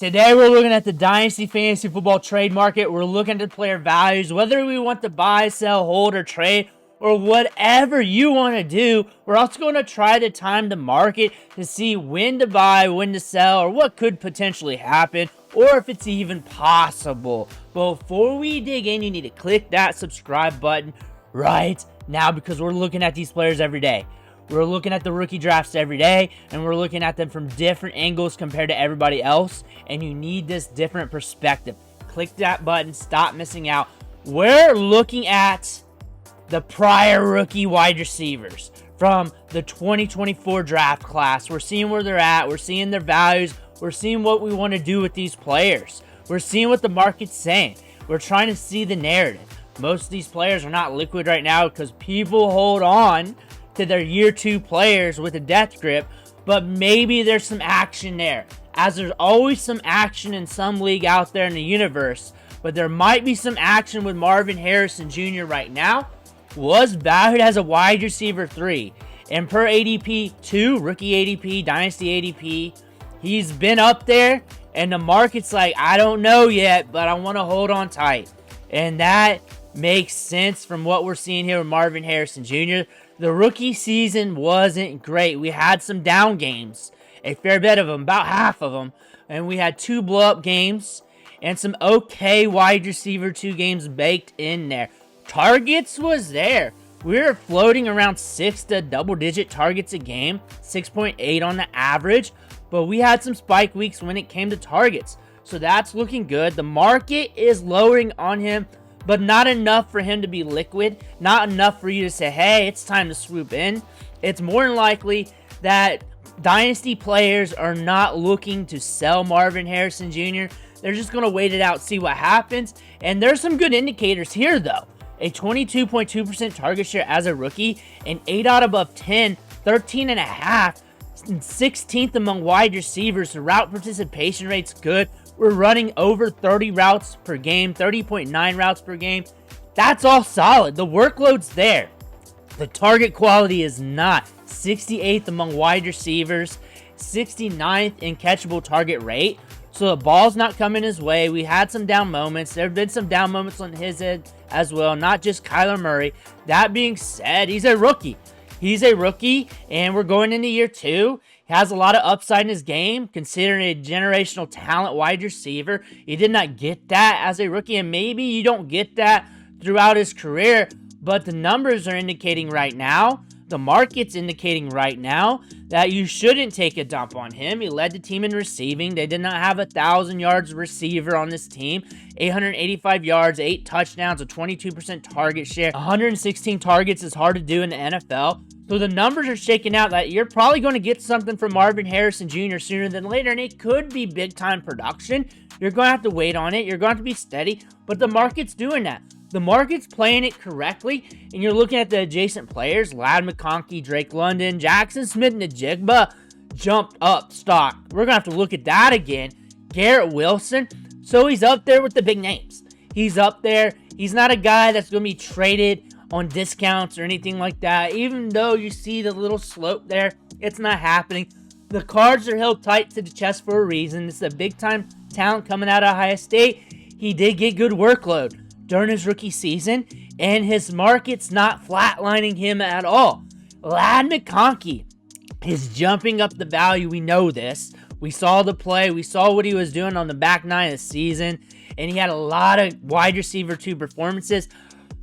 Today we're looking at the Dynasty Fantasy Football trade market. We're looking at the player values, whether we want to buy, sell, hold, or trade, or whatever you want to do. We're also going to try to time the market to see when to buy, when to sell, or what could potentially happen, or if it's even possible. Before we dig in, you need to click that subscribe button right now because we're looking at these players every day. We're looking at the rookie drafts every day, and we're looking at them from different angles compared to everybody else, and you need this different perspective. Click that button, stop missing out. We're looking at the prior rookie wide receivers from the 2024 draft class. We're seeing where they're at. We're seeing their values. We're seeing what we want to do with these players. We're seeing what the market's saying. We're trying to see the narrative. Most of these players are not liquid right now because people hold on to their year 2 players with a death grip, but maybe there's some action there, as there's always some action in some league out there in the universe. But there might be some action with Marvin Harrison Jr. right now. Was valued as a wide receiver 3, and per ADP 2, rookie ADP, dynasty ADP, he's been up there, and the market's like, I don't know yet, but I want to hold on tight. And that makes sense from what we're seeing here with Marvin Harrison Jr. The rookie season wasn't great. We had some down games, a fair bit of them, about half of them, and we had 2 blow-up games and some okay wide receiver 2 games baked in there. Targets was there. We were floating around 6 to double-digit targets a game, 6.8 on the average, but we had some spike weeks when it came to targets, so that's looking good. The market is lowering on him, but not enough for him to be liquid, not enough for you to say, hey, it's time to swoop in. It's more than likely that dynasty players are not looking to sell Marvin Harrison Jr. They're just going to wait it out, see what happens. And there's some good indicators here, though. A 22.2% target share as a rookie, an 8 out above 10, 13.5, 16th among wide receivers. The route participation rate's good. We're running over 30 routes per game, 30.9 routes per game. That's all solid. The workload's there. The target quality is not. 68th among wide receivers, 69th in catchable target rate. So the ball's not coming his way. We had some down moments. There have been some down moments on his end as well, not just Kyler Murray. That being said, he's a rookie. He's a rookie, and we're going into year 2. He has a lot of upside in his game, considering a generational talent wide receiver. He did not get that as a rookie, and maybe you don't get that throughout his career, but the numbers are indicating right now, the market's indicating right now, that you shouldn't take a dump on him. He led the team in receiving. They did not have 1,000 yards receiver on this team. 885 yards, 8 touchdowns, a 22% target share. 116 targets is hard to do in the NFL. So the numbers are shaking out that you're probably going to get something from Marvin Harrison Jr. sooner than later, and it could be big-time production. You're going to have to wait on it. You're going to have to be steady, but the market's doing that. The market's playing it correctly, and you're looking at the adjacent players. Ladd McConkey, Drake London, Jackson Smith, and Najigba jumped up stock. We're going to have to look at that again. Garrett Wilson. So he's up there with the big names. He's up there. He's not a guy that's going to be traded on discounts or anything like that. Even though you see the little slope there, it's not happening. The cards are held tight to the chest for a reason. It's a big-time talent coming out of Ohio State. He did get good workload during his rookie season, and his market's not flatlining him at all. Ladd McConkey is jumping up the value. We know this. We saw the play. We saw what he was doing on the back 9 of the season, and he had a lot of wide receiver 2 performances.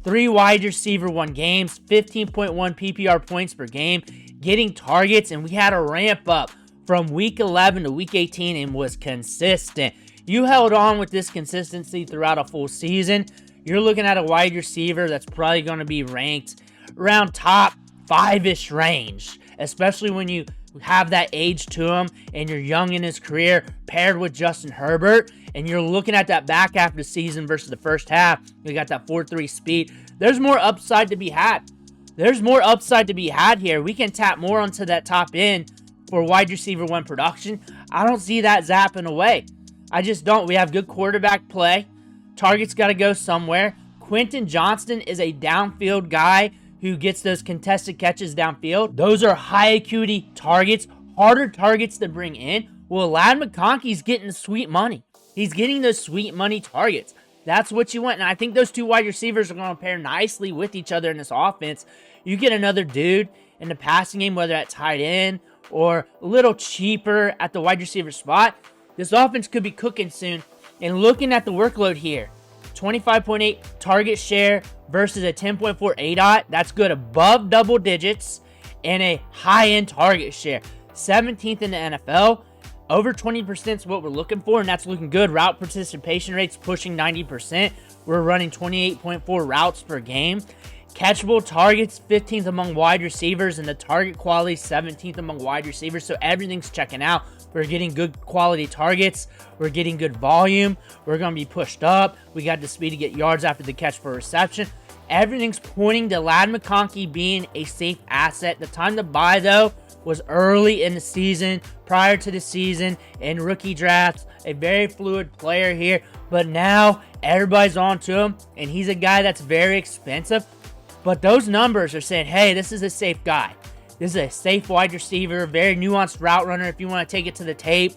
3 wide receiver 1 games, 15.1 PPR points per game, getting targets, and we had a ramp up from week 11 to week 18 and was consistent. You held on with this consistency throughout a full season. You're looking at a wide receiver that's probably going to be ranked around top 5-ish range, especially when you have that age to him and you're young in his career, paired with Justin Herbert, and you're looking at that back half of the season versus the first half. You got that 4.3 speed. There's more upside to be had. There's more upside to be had here. We can tap more onto that top end for wide receiver 1 production. I don't see that zapping away. I just don't. We have good quarterback play. Target's got to go somewhere. Quentin Johnston is a downfield guy who gets those contested catches downfield. Those are high acuity targets, harder targets to bring in. Well, Ladd McConkey's getting sweet money. He's getting those sweet money targets. That's what you want. And I think those two wide receivers are going to pair nicely with each other in this offense. You get another dude in the passing game, whether at tight end or a little cheaper at the wide receiver spot. This offense could be cooking soon. And looking at the workload here, 25.8 target share versus a 10.4 ADOT. That's good above double digits and a high-end target share. 17th in the NFL. Over 20% is what we're looking for, and that's looking good. Route participation rates pushing 90%. We're running 28.4 routes per game. Catchable targets, 15th among wide receivers, and the target quality, 17th among wide receivers. So everything's checking out. We're getting good quality targets. We're getting good volume. We're going to be pushed up. We got the speed to get yards after the catch for reception. Everything's pointing to Ladd McConkey being a safe asset. The time to buy, though, was early in the season, prior to the season, in rookie drafts. A very fluid player here, but now everybody's on to him, and he's a guy that's very expensive. But those numbers are saying, hey, this is a safe guy. This is a safe wide receiver, very nuanced route runner if you want to take it to the tape.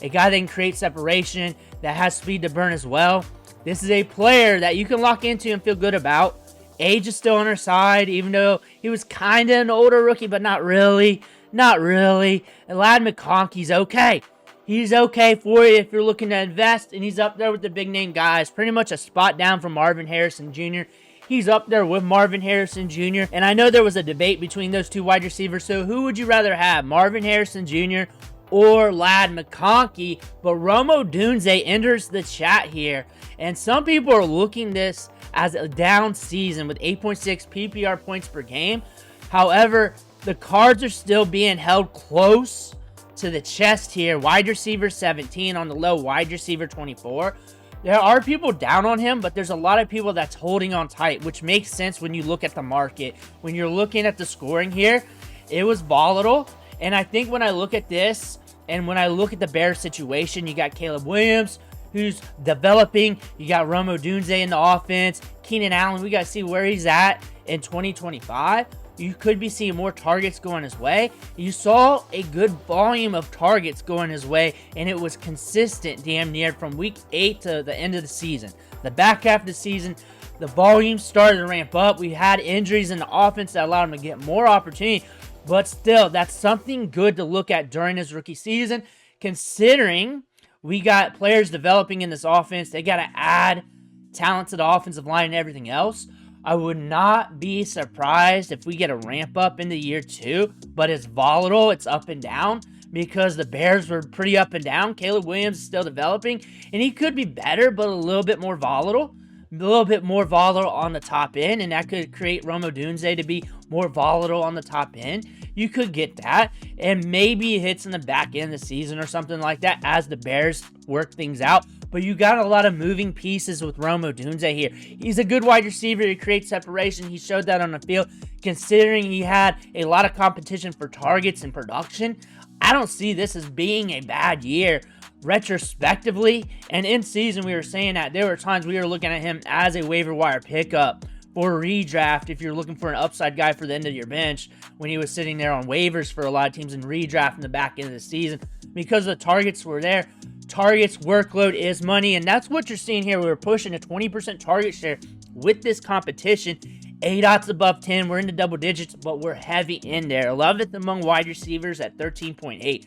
A guy that can create separation, that has speed to burn as well. This is a player that you can lock into and feel good about. Age is still on her side, even though he was kind of an older rookie, but not really. Not really. And Ladd McConkey's okay. He's okay for you if you're looking to invest, and he's up there with the big-name guys. Pretty much a spot down from Marvin Harrison Jr. He's up there with Marvin Harrison Jr. And I know there was a debate between those two wide receivers, so who would you rather have, Marvin Harrison Jr. or Ladd McConkey? But Rome Odunze enters the chat here, and some people are looking this as a down season with 8.6 PPR points per game. However, the cards are still being held close to the chest here. Wide receiver 17 on the low, wide receiver 24. There are people down on him, but there's a lot of people that's holding on tight, which makes sense when you look at the market. When you're looking at the scoring here, it was volatile. And I think when I look at this and when I look at the Bears situation, you got Caleb Williams, who's developing. You got Rome Odunze in the offense. Keenan Allen, we got to see where he's at in 2025. You could be seeing more targets going his way. You saw a good volume of targets going his way, and it was consistent damn near from week 8 to the end of the season. The back half of the season, the volume started to ramp up. We had injuries in the offense that allowed him to get more opportunity, but still, that's something good to look at during his rookie season, considering we got players developing in this offense. They got to add talent to the offensive line and everything else. I would not be surprised if we get a ramp up in the year 2, but it's volatile, it's up and down, because the Bears were pretty up and down. Caleb Williams is still developing, and he could be better, but a little bit more volatile. A little bit more volatile on the top end, and that could create Rome Odunze to be more volatile on the top end. You could get that, and maybe it hits in the back end of the season or something like that as the Bears work things out. But you got a lot of moving pieces with Rome Odunze here. He's a good wide receiver. He creates separation. He showed that on the field. Considering he had a lot of competition for targets and production, I don't see this as being a bad year retrospectively. And in season, we were saying that there were times we were looking at him as a waiver wire pickup for redraft if you're looking for an upside guy for the end of your bench, when he was sitting there on waivers for a lot of teams in redraft in the back end of the season, because the targets were there. Targets, workload is money, and that's what you're seeing here. We were pushing a 20% target share with this competition. ADOT's above 10. We're in the double digits, but we're heavy in there. 11th among wide receivers at 13.8.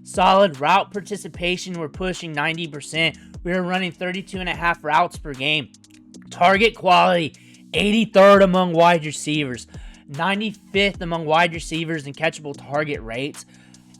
Solid route participation. We're pushing 90%. We're running 32.5 routes per game. Target quality, 83rd among wide receivers. 95th among wide receivers in catchable target rates.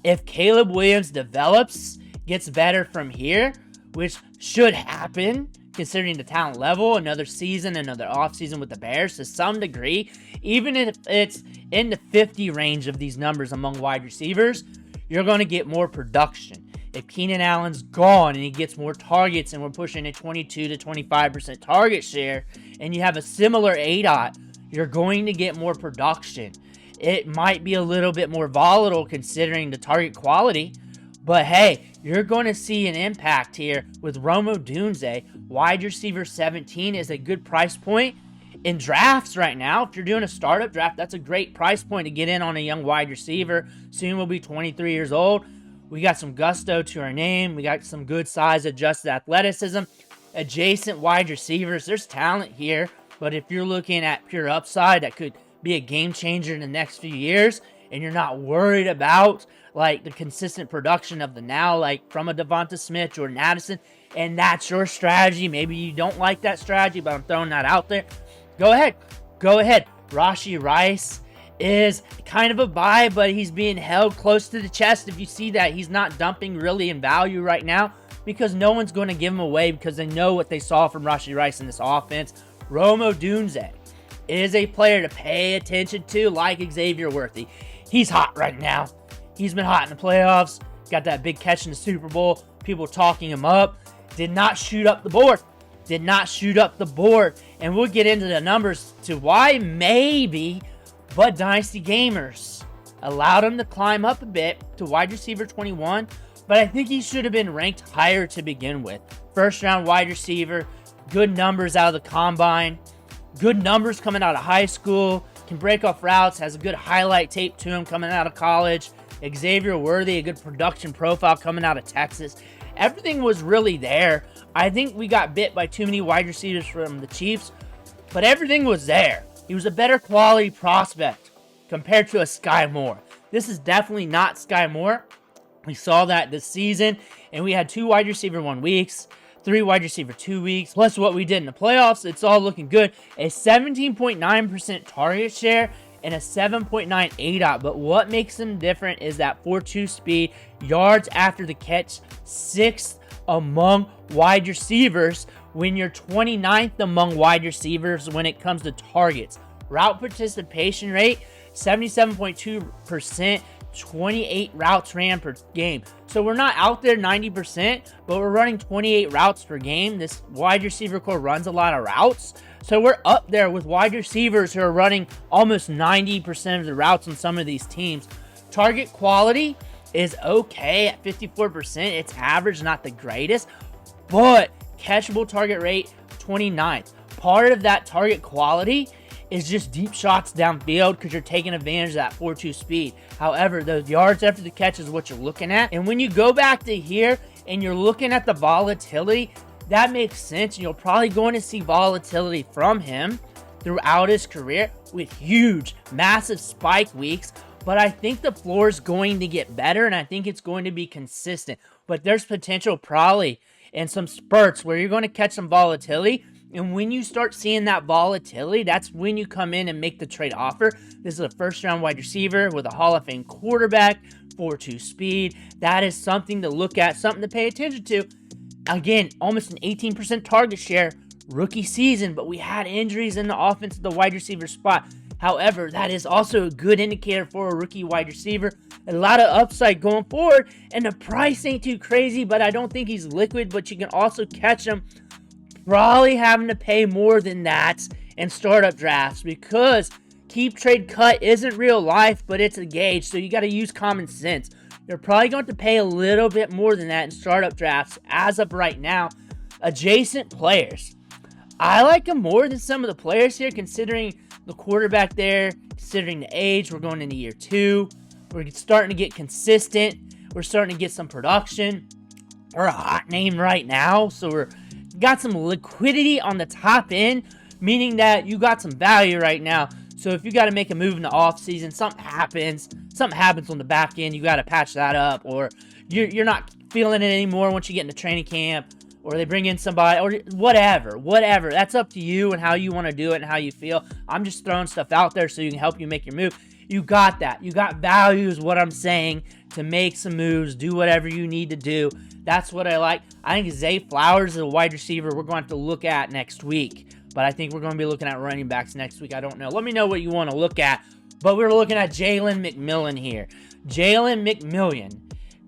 If Caleb Williams develops, gets better from here, which should happen considering the talent level, another season, another offseason with the Bears to some degree, even if it's in the 50 range of these numbers among wide receivers, you're going to get more production. If Keenan Allen's gone and he gets more targets and we're pushing a 22 to 25% target share and you have a similar ADOT, you're going to get more production. It might be a little bit more volatile considering the target quality, but hey, you're going to see an impact here with Rome Odunze. Wide receiver 17 is a good price point in drafts right now. If you're doing a startup draft, that's a great price point to get in on a young wide receiver. Soon will be 23 years old. We got some gusto to our name. We got some good size, adjusted athleticism. Adjacent wide receivers. There's talent here. But if you're looking at pure upside, that could be a game changer in the next few years, and you're not worried about like the consistent production of the now, like from a Devonta Smith, Jordan Addison, and that's your strategy. Maybe you don't like that strategy, but I'm throwing that out there. Go ahead. Rashee Rice is kind of a buy, but he's being held close to the chest. If you see that, he's not dumping really in value right now because no one's going to give him away because they know what they saw from Rashee Rice in this offense. Rome Odunze is a player to pay attention to, like Xavier Worthy. He's hot right now. He's been hot in the playoffs. Got that big catch in the Super Bowl. People talking him up. Did not shoot up the board. And we'll get into the numbers to why maybe, but Dynasty Gamers allowed him to climb up a bit to wide receiver 21. But I think he should have been ranked higher to begin with. First round wide receiver. Good numbers out of the combine. Good numbers coming out of high school. Can break off routes. Has a good highlight tape to him coming out of college. Xavier Worthy, a good production profile coming out of Texas. Everything was really there. I think we got bit by too many wide receivers from the Chiefs, but everything was there. He was a better quality prospect compared to a Sky Moore. This is definitely not Sky Moore. We saw that this season, and we had 2 wide receiver 1 weeks. 3 wide receiver 2 weeks, plus what we did in the playoffs. It's all looking good. A 17.9% target share and a 7.9 ADOT. But what makes him different is that 4.2 speed, yards after the catch, 6th among wide receivers when you're 29th among wide receivers when it comes to targets. Route participation rate, 77.2%. 28 routes ran per game. So we're not out there 90%, but we're running 28 routes per game. This wide receiver core runs a lot of routes. So we're up there with wide receivers who are running almost 90% of the routes on some of these teams. Target quality is okay at 54%. It's average, not the greatest, but catchable target rate, 29th. Part of that target quality is just deep shots downfield because you're taking advantage of that 4.2 speed. However, those yards after the catch is what you're looking at. And when you go back to here and you're looking at the volatility, that makes sense. And you're probably going to see volatility from him throughout his career with huge, massive spike weeks. But I think the floor is going to get better, and I think it's going to be consistent. But there's potential probably in some spurts where you're going to catch some volatility. And when you start seeing that volatility, that's when you come in and make the trade offer. This is a first-round wide receiver with a Hall of Fame quarterback, 4.2 speed. That is something to look at, something to pay attention to. Again, almost an 18% target share, rookie season, but we had injuries in the offense at the wide receiver spot. However, that is also a good indicator for a rookie wide receiver. A lot of upside going forward, and the price ain't too crazy, but I don't think he's liquid, but you can also catch him probably having to pay more than that in startup drafts because keep, trade, cut isn't real life, but it's a gauge, so you got to use common sense. You're probably going to pay a little bit more than that in startup drafts as of right now. Adjacent players. I like him more than some of the players here, considering the quarterback there, considering the age. We're going into year 2. We're starting to get consistent. We're starting to get some production. We're a hot name right now, so we're got some liquidity on the top end, meaning that you got some value right now. So if you got to make a move in the offseason, something happens on the back end, you got to patch that up, or you're not feeling it anymore once you get into training camp, or they bring in somebody, or whatever. That's up to you and how you want to do it and how you feel. I'm just throwing stuff out there so you can help you make your move. You got that. You got value is what I'm saying to make some moves, do whatever you need to do. That's what I like. I think Zay Flowers is a wide receiver we're going to have to look at next week. But I think we're going to be looking at running backs next week. I don't know. Let me know what you want to look at. But we're looking at Jalen McMillan here. Jalen McMillan.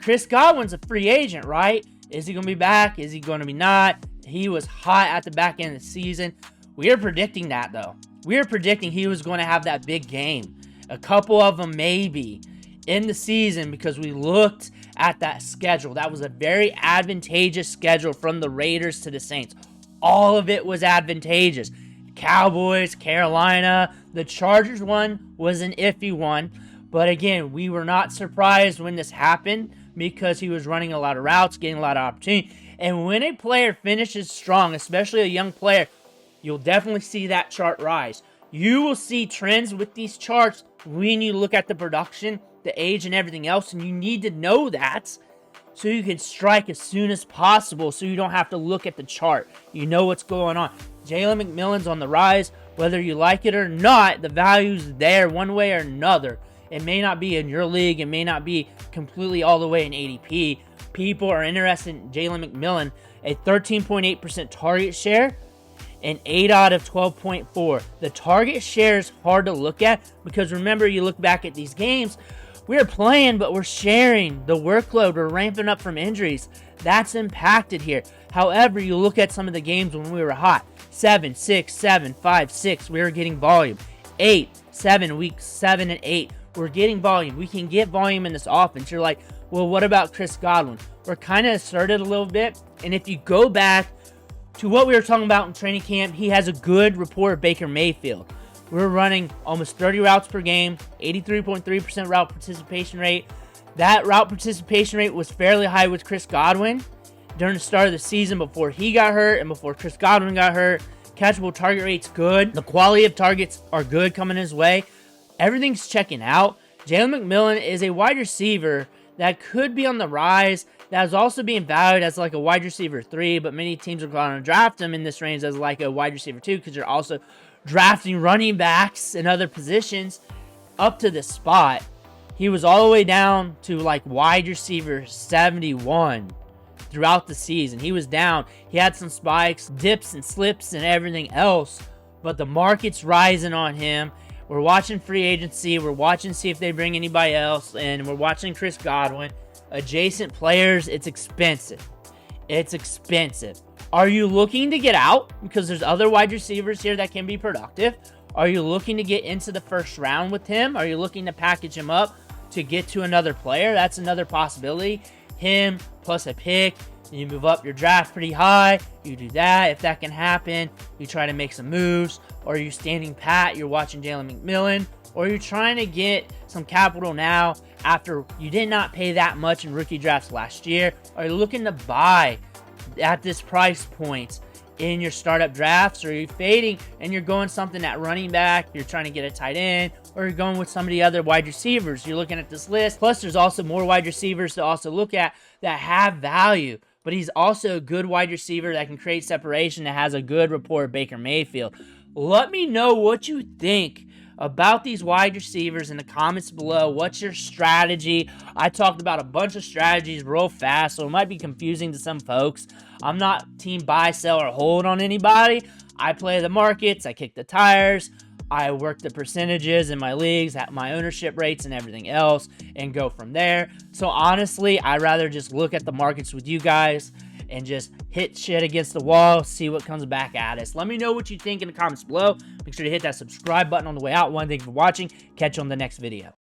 Chris Godwin's a free agent, right? Is he going to be back? Is he going to be not? He was hot at the back end of the season. We are predicting that, though. We are predicting he was going to have that big game. A couple of them maybe in the season because we looked at that schedule. That was a very advantageous schedule from the Raiders to the Saints. All of it was advantageous. Cowboys, Carolina, the Chargers one was an iffy one. But again, we were not surprised when this happened, because he was running a lot of routes, getting a lot of opportunity. And when a player finishes strong, especially a young player, you'll definitely see that chart rise. You will see trends with these charts when you look at the production, the age, and everything else, and you need to know that so you can strike as soon as possible so you don't have to look at the chart. You know what's going on. Jalen McMillan's on the rise. Whether you like it or not, the value's there one way or another. It may not be in your league. It may not be completely all the way in ADP. People are interested in Jalen McMillan, a 13.8% target share, and 8 out of 12.4. The target share is hard to look at because remember, you look back at these games, we're playing, but we're sharing the workload. We're ramping up from injuries. That's impacted here. However, you look at some of the games when we were hot. 7, 6, 7, 5, 6, we were getting volume. 8, 7, weeks 7 and 8, we're getting volume. We can get volume in this offense. You're like, well, what about Chris Godwin? We're kind of asserted a little bit. And if you go back to what we were talking about in training camp, he has a good rapport of Baker Mayfield. We're running almost 30 routes per game, 83.3% route participation rate. That route participation rate was fairly high with Chris Godwin during the start of the season before he got hurt and before Chris Godwin got hurt. Catchable target rate's good. The quality of targets are good coming his way. Everything's checking out. Jalen McMillan is a wide receiver that could be on the rise. That is also being valued as like a wide receiver 3, but many teams are going to draft him in this range as like a wide receiver 2 because you're also drafting running backs and other positions up to this spot. He was all the way down to like wide receiver 71 throughout the season. He was down. He had some spikes, dips and slips and everything else, but the market's rising on him. We're watching free agency. We're watching see if they bring anybody else, and we're watching Chris Godwin. Adjacent players, it's expensive. It's expensive. Are you looking to get out because there's other wide receivers here that can be productive? Are you looking to get into the first round with him? Are you looking to package him up to get to another player? That's another possibility. Him plus a pick. You move up your draft pretty high. You do that. If that can happen, you try to make some moves. Or you standing pat, you're watching Jalen McMillan. Or you're trying to get some capital now after you did not pay that much in rookie drafts last year. Are you looking to buy at this price point in your startup drafts? Or are you fading and you're going something at running back? You're trying to get a tight end. Or you're going with some of the other wide receivers. You're looking at this list. Plus, there's also more wide receivers to also look at that have value. But he's also a good wide receiver that can create separation, that has a good rapport with Baker Mayfield. Let me know what you think about these wide receivers in the comments below. What's your strategy? I talked about a bunch of strategies real fast, so it might be confusing to some folks. I'm not team buy, sell, or hold on anybody. I play the markets. I kick the tires. I work the percentages in my leagues, at my ownership rates and everything else, and go from there. So honestly, I'd rather just look at the markets with you guys and just hit shit against the wall, see what comes back at us. Let me know what you think in the comments below. Make sure to hit that subscribe button on the way out. Thank you for watching. Catch you on the next video.